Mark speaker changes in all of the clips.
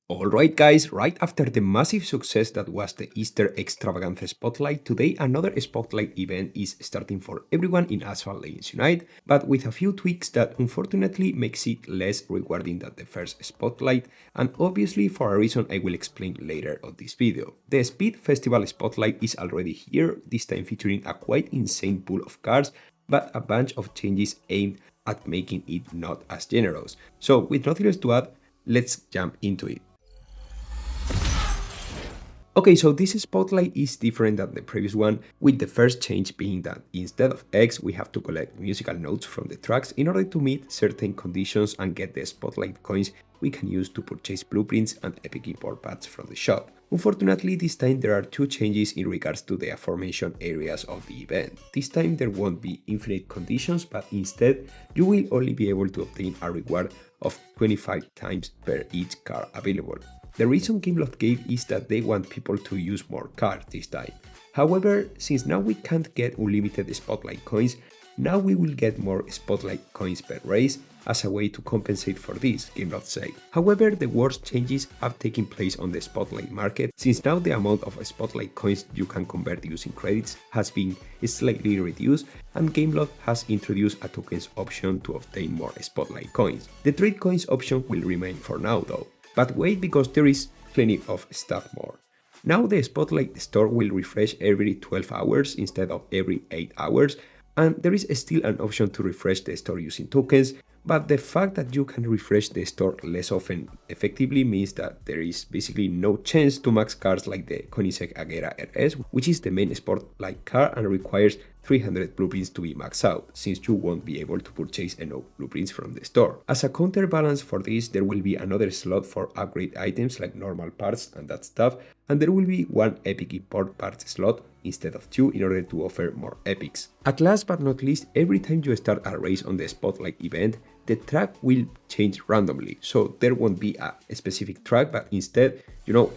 Speaker 1: Alright guys, right after the massive success that was the Easter Extravaganza Spotlight, today another Spotlight event is starting for everyone in Asphalt Legends Unite, but with a few tweaks that unfortunately makes it less rewarding than the first Spotlight, and obviously for a reason I will explain later on this video. The Speed Festival Spotlight is already here, this time featuring a quite insane pool of cards, but a bunch of changes aimed at making it not as generous. So with nothing else to add, let's jump into it. Okay, so this spotlight is different than the previous one, with the first change being that instead of eggs, we have to collect musical notes from the tracks in order to meet certain conditions and get the spotlight coins we can use to purchase blueprints and epic import pads from the shop. Unfortunately, this time there are two changes in regards to the aforementioned areas of the event. This time there won't be infinite conditions, but instead you will only be able to obtain a reward of 25 times per each card available. The reason Gameloft gave is that they want people to use more cards this time. However, since now we can't get unlimited Spotlight coins, now we will get more Spotlight coins per race as a way to compensate for this, Gameloft said. However, the worst changes have taken place on the Spotlight market, since now the amount of Spotlight coins you can convert using credits has been slightly reduced, and Gameloft has introduced a tokens option to obtain more Spotlight coins. The trade coins option will remain for now though. But wait, because there is plenty of stuff more. Now the Spotlight store will refresh every 12 hours instead of every 8 hours, and there is still an option to refresh the store using tokens, but the fact that you can refresh the store less often effectively means that there is basically no chance to max cards like the Koenigsegg Agera RS, which is the main Spotlight card and requires 300 blueprints to be maxed out, since you won't be able to purchase enough blueprints from the store. As a counterbalance for this, there will be another slot for upgrade items like normal parts and that stuff, and there will be one epic import parts slot instead of two in order to offer more epics. At last but not least, every time you start a race on the Spotlight event, the track will change randomly, so there won't be a specific track, but instead,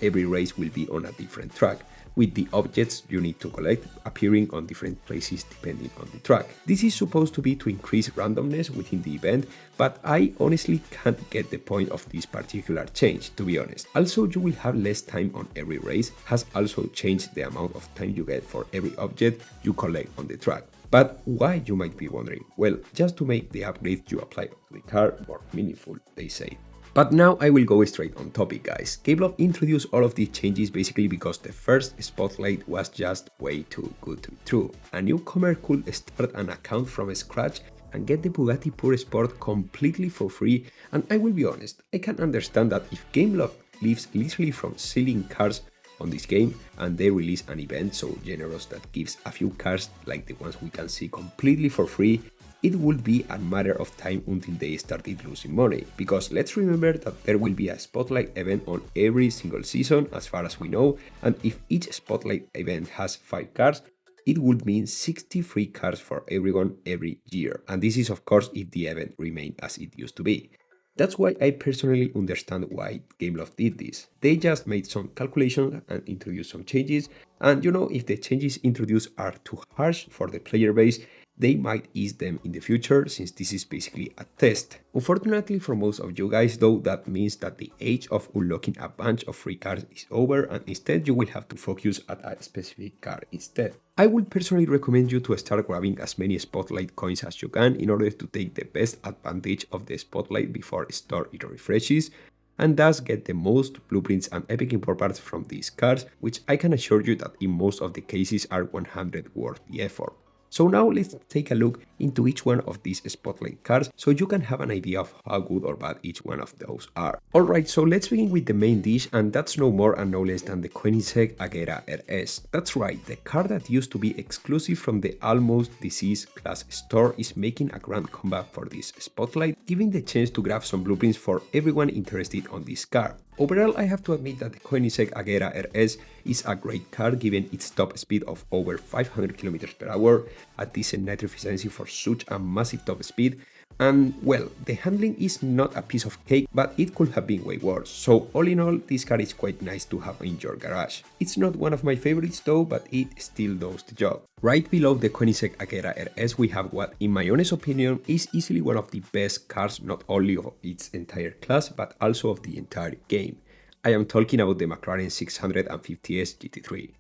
Speaker 1: every race will be on a different track, with the objects you need to collect appearing on different places depending on the track. This is supposed to be to increase randomness within the event, but I honestly can't get the point of this particular change, to be honest. Also, you will have less time on every race, has also changed the amount of time you get for every object you collect on the track. But why, you might be wondering? Well, just to make the upgrades you apply to the card more meaningful, they say. But now I will go straight on topic, guys. Gameloft introduced all of these changes basically because the first Spotlight was just way too good to be true. A newcomer could start an account from scratch and get the Bugatti Pure Sport completely for free, and I will be honest, I can understand that if Gameloft lives literally from selling cars on this game and they release an event so generous that gives a few cars like the ones we can see completely for free, it would be a matter of time until they started losing money, because let's remember that there will be a Spotlight event on every single season as far as we know, and if each Spotlight event has 5 cars, it would mean 60 free cars for everyone every year, and this is of course if the event remained as it used to be. That's why I personally understand why Gameloft did this. They just made some calculations and introduced some changes, and if the changes introduced are too harsh for the player base, they might ease them in the future, since this is basically a test. Unfortunately for most of you guys though, that means that the age of unlocking a bunch of free cards is over, and instead you will have to focus at a specific card instead. I would personally recommend you to start grabbing as many Spotlight coins as you can in order to take the best advantage of the Spotlight before store it refreshes, and thus get the most blueprints and epic import parts from these cards, which I can assure you that in most of the cases are 100 worth the effort. So now let's take a look into each one of these Spotlight cards so you can have an idea of how good or bad each one of those are. Alright, so let's begin with the main dish, and that's no more and no less than the Koenigsegg Agera RS. That's right, the card that used to be exclusive from the Almost Deceased class store is making a grand comeback for this Spotlight, giving the chance to grab some blueprints for everyone interested on this card. Overall, I have to admit that the Koenigsegg Agera RS is a great card given its top speed of over 500 km per hour, a decent nitro efficiency for such a massive top speed, and well, the handling is not a piece of cake, but it could have been way worse, so all in all, this car is quite nice to have in your garage. It's not one of my favorites though, but it still does the job. Right below the Koenigsegg Agera RS we have what, in my honest opinion, is easily one of the best cars not only of its entire class, but also of the entire game. I am talking about the McLaren 650S GT3.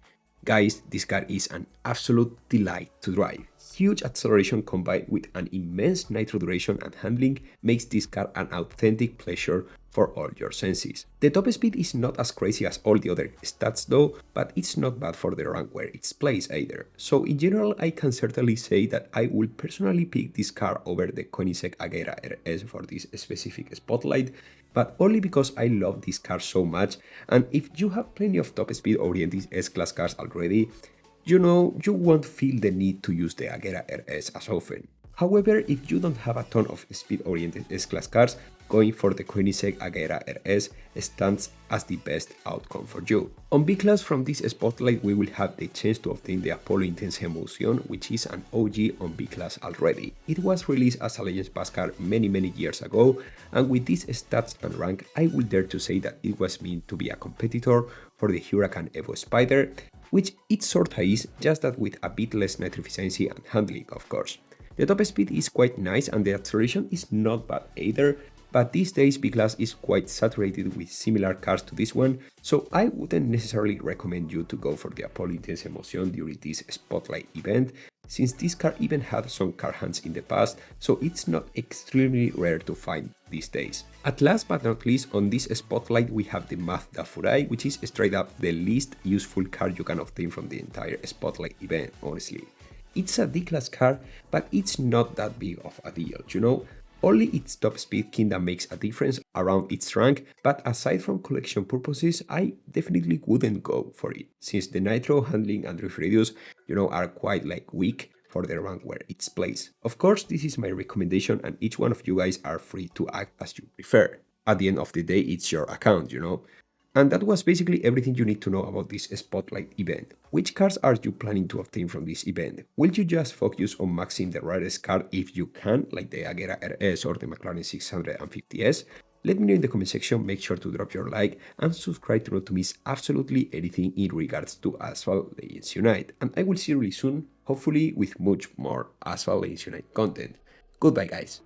Speaker 1: Guys, this car is an absolute delight to drive. Huge acceleration combined with an immense nitro duration and handling makes this car an authentic pleasure for all your senses. The top speed is not as crazy as all the other stats though, but it's not bad for the rank where it's placed either. So in general, I can certainly say that I will personally pick this car over the Koenigsegg Agera RS for this specific spotlight, but only because I love this car so much, and if you have plenty of top speed oriented S-Class cars already, you know you won't feel the need to use the Agera RS as often. However, if you don't have a ton of speed-oriented S-Class cars, going for the Koenigsegg Agera RS stands as the best outcome for you. On B-Class from this spotlight we will have the chance to obtain the Apollo Intense Emotion, which is an OG on B-Class already. It was released as a Legends Pass car many years ago, and with these stats and rank I will dare to say that it was meant to be a competitor for the Huracan Evo Spider, which it sorta is, just that with a bit less nitro efficiency and handling of course. The top speed is quite nice and the acceleration is not bad either, but these days B-Class is quite saturated with similar cars to this one, so I wouldn't necessarily recommend you to go for the Apollo Intense Emotion during this Spotlight event, since this car even had some car hunts in the past, so it's not extremely rare to find these days. At last but not least, on this Spotlight we have the Mazda Furai, which is straight up the least useful car you can obtain from the entire Spotlight event, honestly. It's a D-Class car, but it's not that big of a deal, you know? Only its top speed kinda makes a difference around its rank, but aside from collection purposes, I definitely wouldn't go for it, since the nitro, handling and drift radius, you know, are quite like weak for the rank where it's placed. Of course, this is my recommendation and each one of you guys are free to act as you prefer. At the end of the day, it's your account, you know? And that was basically everything you need to know about this Spotlight event. Which cars are you planning to obtain from this event? Will you just focus on maxing the rarest car if you can, like the Agera RS or the McLaren 650S? Let me know in the comment section, make sure to drop your like and subscribe to not miss absolutely anything in regards to Asphalt Legends Unite. And I will see you really soon, hopefully with much more Asphalt Legends Unite content. Goodbye guys!